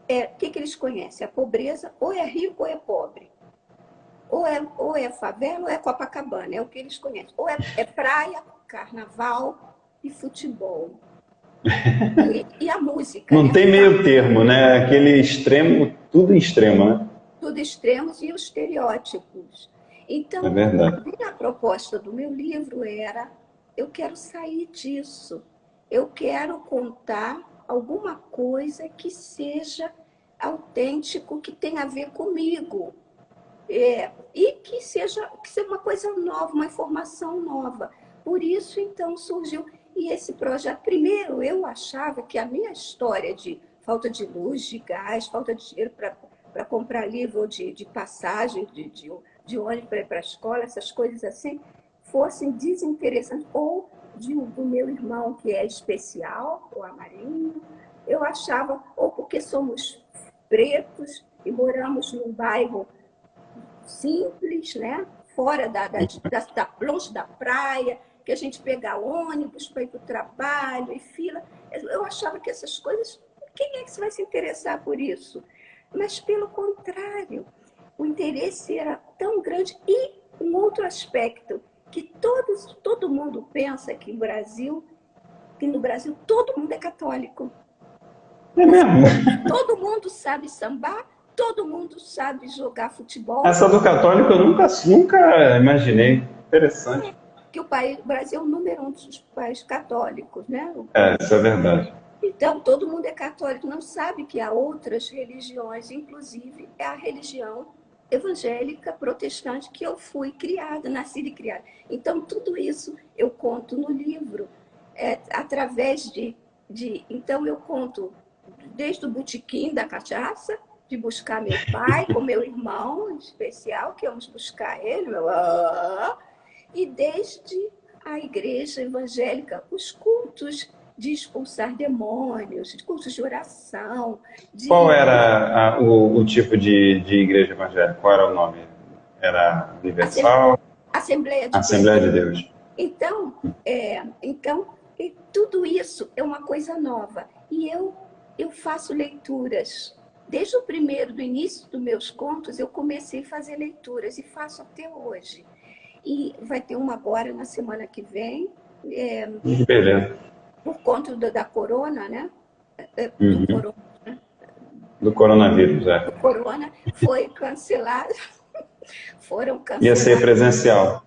o que eles conhecem? A pobreza, ou é rico ou é pobre. Ou é favela ou é Copacabana, é o que eles conhecem. Ou é praia, carnaval e futebol. E a música, Não né? tem meio termo, né? Aquele extremo, tudo extremo, né? Tudo extremos e os estereótipos. É Então, verdade. a proposta do meu livro era: eu quero sair disso, eu quero contar alguma coisa que seja autêntico, que tenha a ver comigo, e que seja uma coisa nova, uma informação nova. Por isso, então, surgiu e esse projeto. Primeiro, eu achava que a minha história de falta de luz, de gás, falta de dinheiro para comprar livro de passagem, de ônibus para ir para a escola, essas coisas assim, fossem desinteressantes. Ou do meu irmão, que é especial, o Amarinho, eu achava, ou porque somos pretos e moramos num bairro simples, né? Fora longe da praia, que a gente pega ônibus para ir para o trabalho e fila. Eu achava que essas coisas, quem é que vai se interessar por isso? Mas, pelo contrário, o interesse era tão grande. E um outro aspecto, que todo mundo pensa que no Brasil todo mundo é católico. É mesmo. Todo mundo sabe sambar, todo mundo sabe jogar futebol, Essa do católico eu nunca imaginei. Interessante. que o Brasil é o número 1 dos países católicos, né? É, isso é verdade. Então, todo mundo é católico, não sabe que há outras religiões, inclusive é a religião evangélica protestante que eu fui criada, nascida e criada. Então, tudo isso eu conto no livro, através Então, eu conto desde o botequim da cachaça, de buscar meu pai com meu irmão em especial, que vamos buscar ele, e desde a igreja evangélica, os cultos de expulsar demônios, de cultos de oração, Qual de era o tipo de igreja evangélica? Qual era o nome? Era Universal? Assembleia de Assembleia Deus. de Deus. Então, tudo isso é uma coisa nova. E eu faço leituras. Desde do início dos meus contos, eu comecei a fazer leituras e faço até hoje. E vai ter uma agora na semana que vem, Que beleza. por conta da corona, né? Do Uhum. corona, né? Do coronavírus, Do é. corona foi cancelado, foram Ia ser canceladas presencial.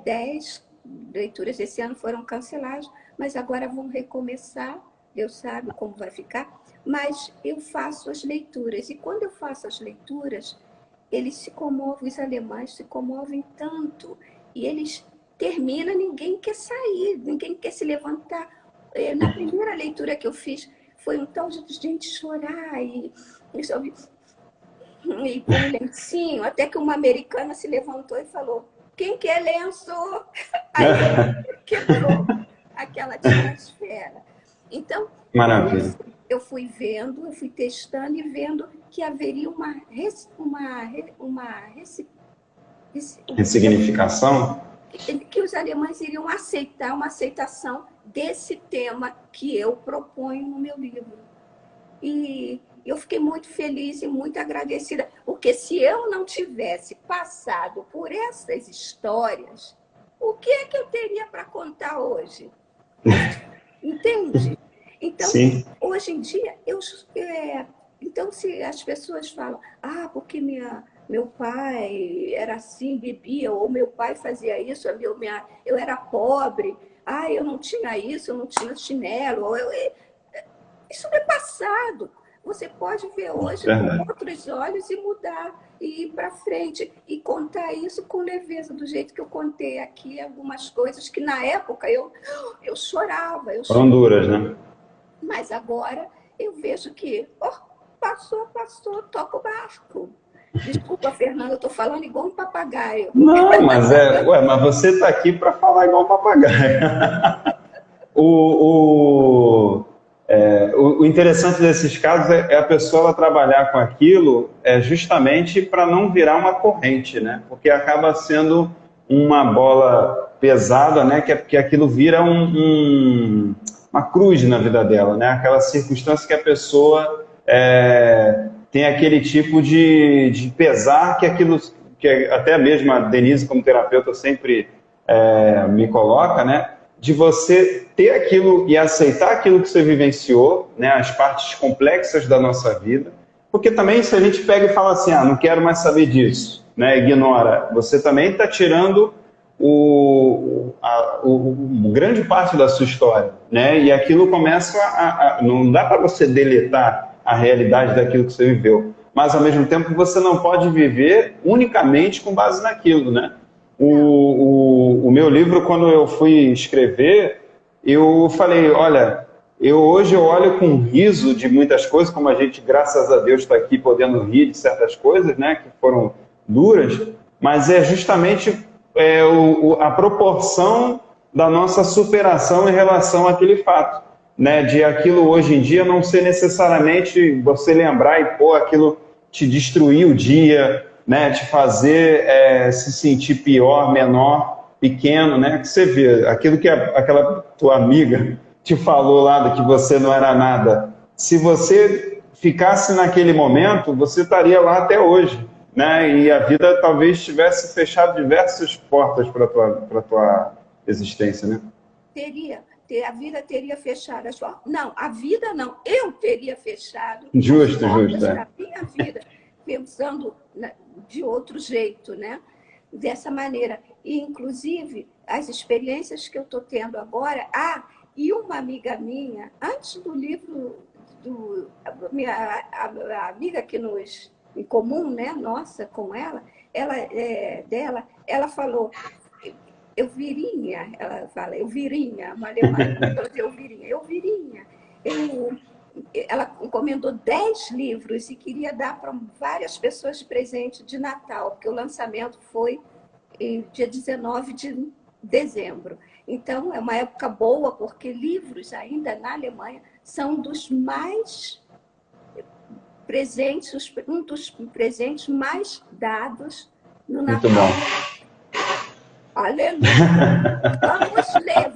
10 leituras esse ano foram canceladas, mas agora vão recomeçar, Deus sabe como vai ficar, mas eu faço as leituras, e quando eu faço as leituras, eles se comovem, os alemães se comovem tanto, e eles terminam, ninguém quer sair, ninguém quer se levantar. Na primeira leitura que eu fiz, foi um tal de gente chorar e com um lencinho, até que uma americana se levantou e falou: quem quer lenço? Aí quebrou aquela atmosfera. Então, Maravilha. eu fui vendo, eu fui testando e vendo que haveria Ressignificação? que os alemães iriam aceitar uma aceitação desse tema que eu proponho no meu livro. E eu fiquei muito feliz e muito agradecida, porque se eu não tivesse passado por essas histórias, o que é que eu teria para contar hoje? Entende? Então, Sim. hoje em dia, então, se as pessoas falam, porque meu pai era assim, bebia, ou meu pai fazia isso, eu era pobre, eu não tinha isso, eu não tinha chinelo, isso é passado. Você pode ver hoje com outros olhos e mudar, e ir para frente, e contar isso com leveza, do jeito que eu contei aqui, algumas coisas que na época eu chorava. Foram duras, né? Mas agora eu vejo que passou, toca o barco. Desculpa, Fernanda, eu estou falando igual um papagaio. Não, mas mas você está aqui para falar igual um papagaio. O interessante desses casos é a pessoa ela trabalhar com aquilo justamente para não virar uma corrente, né? Porque acaba sendo uma bola pesada, né? Que aquilo vira uma cruz na vida dela, né? Aquela circunstância que a pessoa tem aquele tipo de pesar que aquilo, que até mesmo a Denise como terapeuta sempre me coloca, né? De você ter aquilo e aceitar aquilo que você vivenciou, né, as partes complexas da nossa vida, porque também se a gente pega e fala assim, não quero mais saber disso, né, ignora, você também está tirando grande parte da sua história, né, e aquilo começa não dá para você deletar a realidade daquilo que você viveu, mas ao mesmo tempo você não pode viver unicamente com base naquilo, né. O meu livro, quando eu fui escrever, eu falei, olha, hoje eu olho com riso de muitas coisas, como a gente, graças a Deus, está aqui podendo rir de certas coisas, né, que foram duras, mas é justamente a proporção da nossa superação em relação àquele fato, né, de aquilo hoje em dia não ser necessariamente você lembrar e aquilo te destruir o dia, né, te fazer se sentir pior, menor, pequeno, né? Que você vê, aquilo que aquela tua amiga te falou lá, de que você não era nada, se você ficasse naquele momento, você estaria lá até hoje, né? E a vida talvez tivesse fechado diversas portas para a tua existência, né? A vida teria fechado. Não, a vida não, eu teria fechado justo, a minha vida, pensando de outro jeito, né? Dessa maneira. E, inclusive, as experiências que eu estou tendo agora... e uma amiga minha, antes do livro, a amiga que nos... em comum, né? Nossa, com ela falou... ela fala, uma alemã, ela encomendou 10 livros e queria dar para várias pessoas de presente de Natal, porque o lançamento foi dia 19 de dezembro. Então, é uma época boa, porque livros ainda na Alemanha são dos mais presentes, um dos presentes mais dados no Natal. Muito bom. Aleluia! Vamos ler,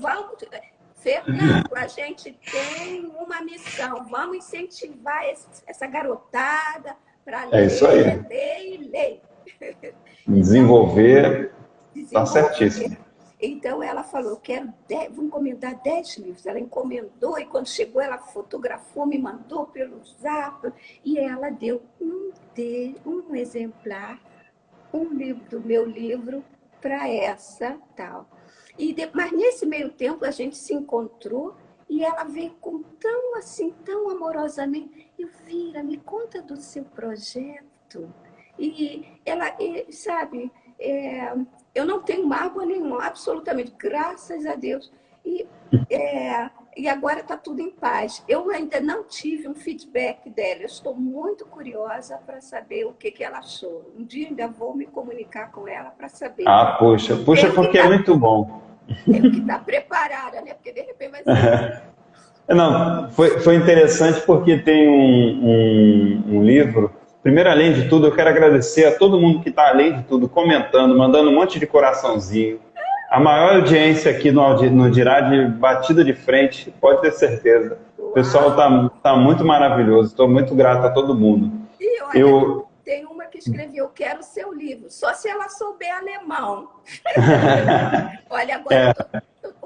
Fernando, a gente tem uma missão. Vamos incentivar essa garotada para ler, isso aí. ler e ler. Desenvolver. Está certíssimo. Então, ela falou, vou encomendar 10 livros. Ela encomendou e quando chegou, ela fotografou, me mandou pelo Zap e ela deu um exemplar, um livro do meu livro para essa tal. Mas nesse meio tempo a gente se encontrou e ela veio com tão amorosamente, Elvira, me conta do seu projeto. E ela, sabe, eu não tenho mágoa nenhuma, absolutamente, graças a Deus. E e agora está tudo em paz. Eu ainda não tive um feedback dela. Eu estou muito curiosa para saber o que ela achou. Um dia ainda vou me comunicar com ela para saber. Ah, puxa, puxa, porque é muito bom. Tenho que estar preparada, né? Porque de repente vai ser... Não, foi interessante porque tem um livro. Primeiro, além de tudo, eu quero agradecer a todo mundo que está, além de tudo, comentando, mandando um monte de coraçãozinho. A maior audiência aqui no Dirá de batida de frente, pode ter certeza. O pessoal tá muito maravilhoso. Estou muito grato a todo mundo. E olha, tem uma que escreveu, quero o seu livro, só se ela souber alemão. Olha, agora...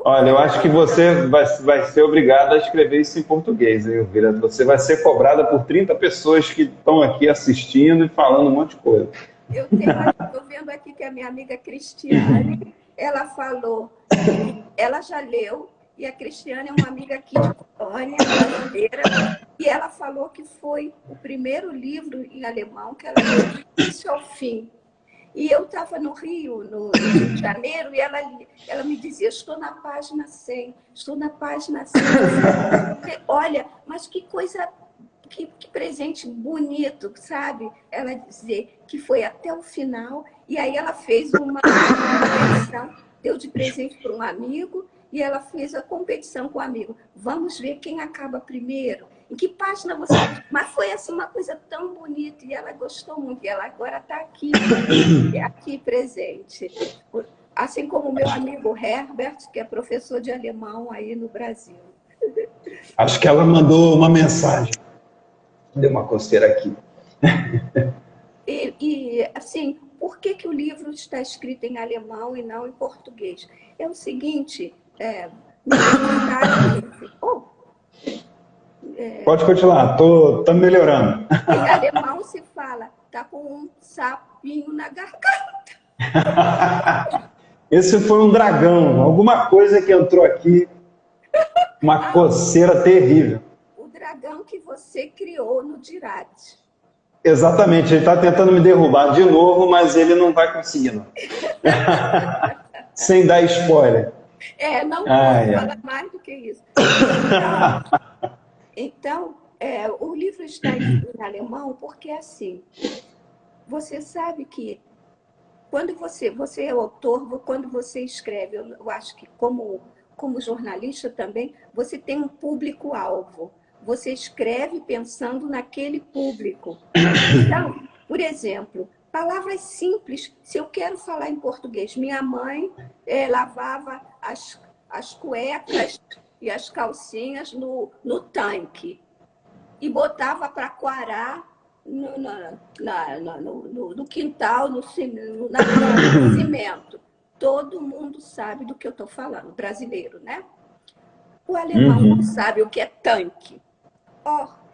Olha, eu acho que você vai ser obrigada a escrever isso em português, hein, Elvira? Você vai ser cobrada por 30 pessoas que estão aqui assistindo e falando um monte de coisa. Estou vendo aqui que a minha amiga Cristiane, ela falou, ela já leu, e a Cristiane é uma amiga aqui de Colônia, brasileira, e ela falou que foi o primeiro livro em alemão que ela leu do início ao fim. E eu estava no Rio, no Rio de Janeiro, e ela me dizia, estou na página 100, estou na página 100. Olha, mas que coisa, que presente bonito, sabe? Ela dizer que foi até o final, e aí ela fez uma competição, deu de presente para um amigo, e ela fez a competição com o amigo. Vamos ver quem acaba primeiro. Em que página você... Mas foi assim, uma coisa tão bonita, e ela gostou muito. E ela agora está aqui presente. Assim como o meu amigo Herbert, que é professor de alemão aí no Brasil. Acho que ela mandou uma mensagem. Deu uma coceira aqui. E assim, por que o livro está escrito em alemão e não em português? É o seguinte... Pode continuar, tá melhorando. Em alemão se fala, tá com um sapinho na garganta. Esse foi um dragão, alguma coisa que entrou aqui, uma coceira terrível. O dragão que você criou no Dirade. Exatamente, ele está tentando me derrubar de novo, mas ele não vai conseguindo. Sem dar spoiler. Não posso falar mais do que isso. Então, o livro está em alemão porque, assim, você sabe que quando você é autor, quando você escreve, eu acho que como jornalista também, você tem um público-alvo. Você escreve pensando naquele público. Então, por exemplo, palavras simples, se eu quero falar em português, minha mãe lavava as cuecas e as calcinhas no tanque e botava para coarar no quintal, no cimento. Todo mundo sabe do que eu estou falando, brasileiro, né? O alemão não sabe o que é tanque.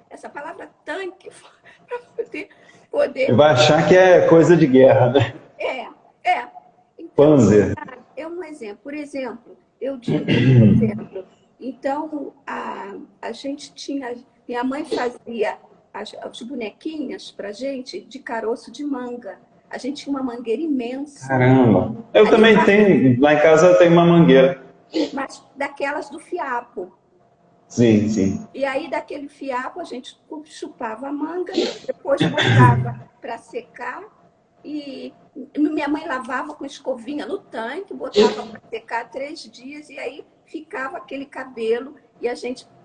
Essa palavra tanque, para poder... Vai achar que é coisa de guerra, né? Então, Panzer. é um exemplo. Por exemplo, eu digo, por exemplo, então a gente tinha... Minha mãe fazia as bonequinhas para gente de caroço de manga. A gente tinha uma mangueira imensa. Caramba! Eu também tenho, lá em casa eu tenho uma mangueira. Mas daquelas do fiapo. Sim, sim. E aí, daquele fiapo, a gente chupava a manga, depois botava para secar. E minha mãe lavava com escovinha no tanque, botava para secar 3 dias, e aí ficava aquele cabelo, e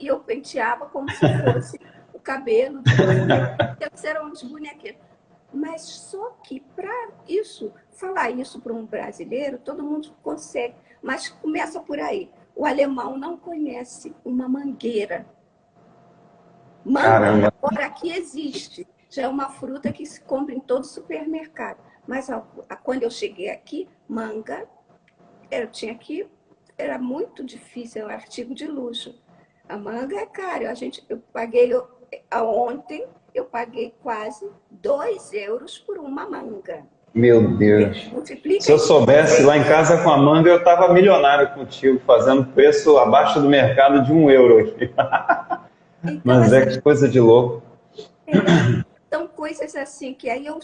eu penteava como se fosse o cabelo de bonequinha. Eram uns bonequinhos. Mas só que para falar isso para um brasileiro, todo mundo consegue. Mas começa por aí. O alemão não conhece uma mangueira. Manga, agora aqui existe. Já é uma fruta que se compra em todo supermercado. Mas quando eu cheguei aqui, manga, era muito difícil, é um artigo de luxo. A manga é cara. Ontem eu paguei quase 2 euros por uma manga. Meu Deus. Se eu soubesse, lá em casa com a manga, eu estava milionário contigo, fazendo preço abaixo do mercado de 1 euro aqui. Então, mas que coisa de louco. São coisas assim, que aí eu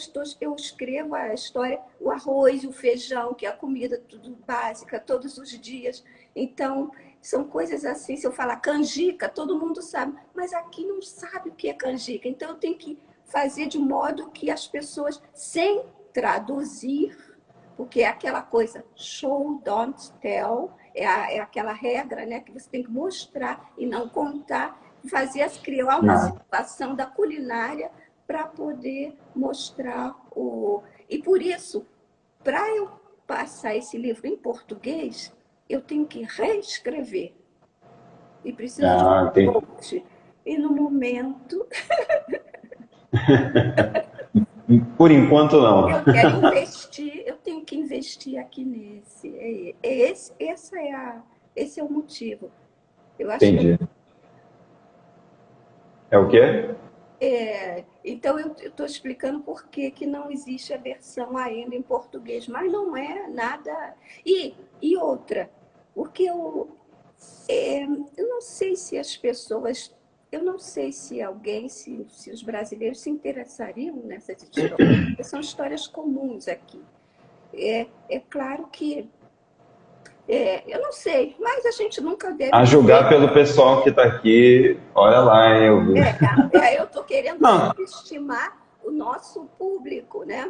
escrevo a história, o arroz, o feijão, que é a comida tudo básica, todos os dias. Então, são coisas assim, se eu falar canjica, todo mundo sabe, mas aqui não sabe o que é canjica. Então eu tenho que fazer de modo que as pessoas, sem traduzir, porque é aquela coisa, show, don't tell, é aquela regra, né, que você tem que mostrar e não contar, criar uma situação da culinária para poder mostrar o... E por isso, para eu passar esse livro em português, eu tenho que reescrever. E preciso de um coach. E no momento... Por enquanto, não. Eu quero investir, eu tenho que investir aqui nesse. Esse é o motivo. Eu acho Entendi. É o quê? Então, eu estou explicando por que não existe a versão ainda em português, mas não é nada... E outra, porque eu não sei se as pessoas... Eu não sei se alguém, se os brasileiros se interessariam nessas histórias, porque são histórias comuns aqui. É claro que... eu não sei, mas a gente nunca deve... A julgar pelo pessoal que está aqui, olha lá, hein, eu vi. Eu estou querendo estimar o nosso público, né?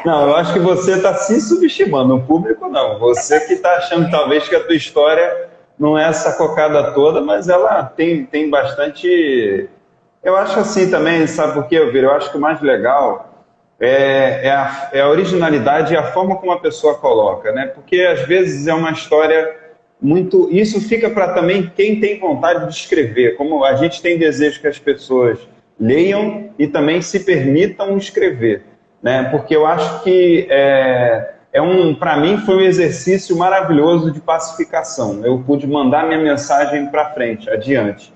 Não, eu acho que você está se subestimando, o público não. Você que está achando talvez que a tua história não é essa cocada toda, mas ela tem bastante... Eu acho assim também, sabe por quê, Elvira? Eu acho que o mais legal é a originalidade e a forma como a pessoa coloca, né? Porque às vezes é uma história muito... Isso fica para também quem tem vontade de escrever, como a gente tem desejo que as pessoas leiam e também se permitam escrever, né? Porque eu acho que para mim foi um exercício maravilhoso de pacificação. Eu pude mandar minha mensagem para frente, adiante,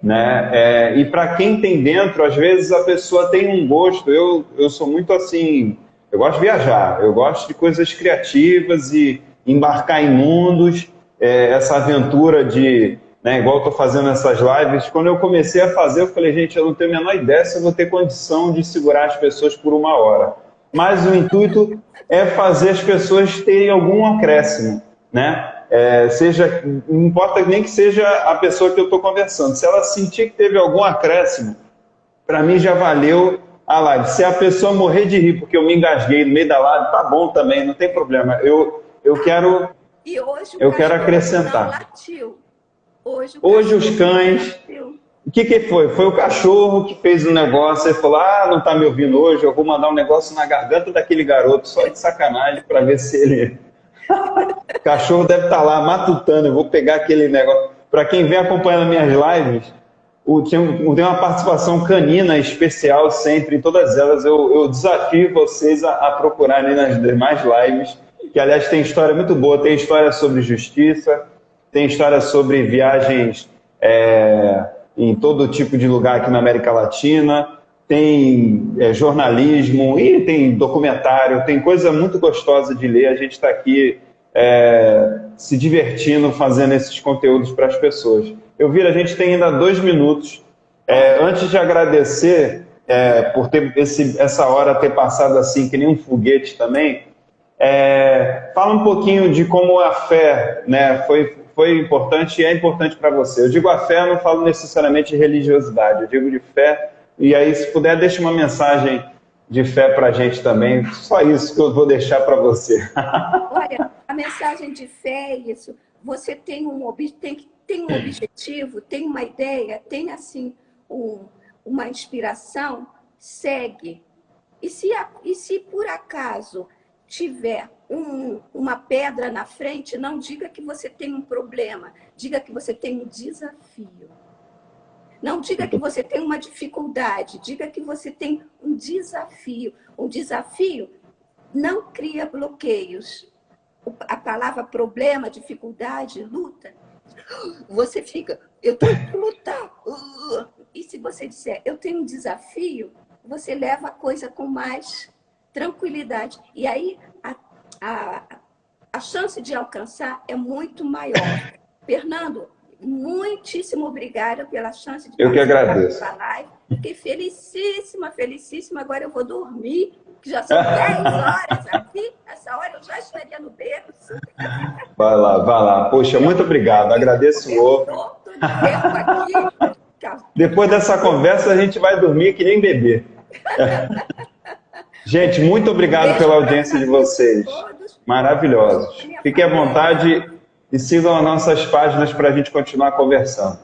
né? E para quem tem dentro, às vezes a pessoa tem um gosto. Eu sou muito assim, eu gosto de viajar, eu gosto de coisas criativas e embarcar em mundos, essa aventura de... Né, igual eu estou fazendo essas lives, quando eu comecei a fazer, eu falei, gente, eu não tenho a menor ideia se eu vou ter condição de segurar as pessoas por 1 hora. Mas o intuito é fazer as pessoas terem algum acréscimo, né? Não importa nem que seja a pessoa que eu estou conversando. Se ela sentir que teve algum acréscimo, para mim já valeu a live. Se a pessoa morrer de rir porque eu me engasguei no meio da live, tá bom também, não tem problema. Eu quero acrescentar. Não latiu. Hoje os cães... O que foi? Foi o cachorro que fez um negócio. Ele falou, não está me ouvindo hoje, eu vou mandar um negócio na garganta daquele garoto, só de sacanagem, para ver se ele... O cachorro deve estar lá matutando, eu vou pegar aquele negócio. Para quem vem acompanhando minhas lives, tem uma participação canina especial sempre, em todas elas. Eu desafio vocês a procurarem nas demais lives, que aliás tem história muito boa, tem história sobre justiça, tem história sobre viagens em todo tipo de lugar aqui na América Latina, tem jornalismo e tem documentário, tem coisa muito gostosa de ler. A gente está aqui se divertindo fazendo esses conteúdos para as pessoas. Elvira, a gente tem ainda 2 minutos. Antes de agradecer por ter essa hora ter passado assim, que nem um foguete também, fala um pouquinho de como a fé, né, foi importante e é importante para você. Eu digo a fé, eu não falo necessariamente de religiosidade, eu digo de fé. E aí, se puder, deixa uma mensagem de fé para a gente também. Só isso que eu vou deixar para você. Olha, a mensagem de fé é isso. Você tem um objetivo, tem uma ideia, tem assim uma inspiração, segue. E se por acaso tiver uma pedra na frente, não diga que você tem um problema, diga que você tem um desafio. Não diga que você tem uma dificuldade, diga que você tem um desafio. Um desafio não cria bloqueios. A palavra problema, dificuldade, luta, você fica, eu tenho que lutar. E se você disser, eu tenho um desafio, você leva a coisa com mais tranquilidade. E aí a chance de alcançar é muito maior. Fernando, muitíssimo obrigada pela chance de eu que agradeço. Live. Fiquei felicíssima, felicíssima. Agora eu vou dormir, que já são 10 horas aqui, essa hora eu já estaria no berço. Vai lá, vai lá. Poxa, muito obrigado. Agradeço o ovo. Todo o tempo aqui. Depois dessa conversa, a gente vai dormir que nem bebê. Gente, muito obrigado pela audiência de vocês. Maravilhosos. Fiquem à vontade e sigam as nossas páginas para a gente continuar conversando.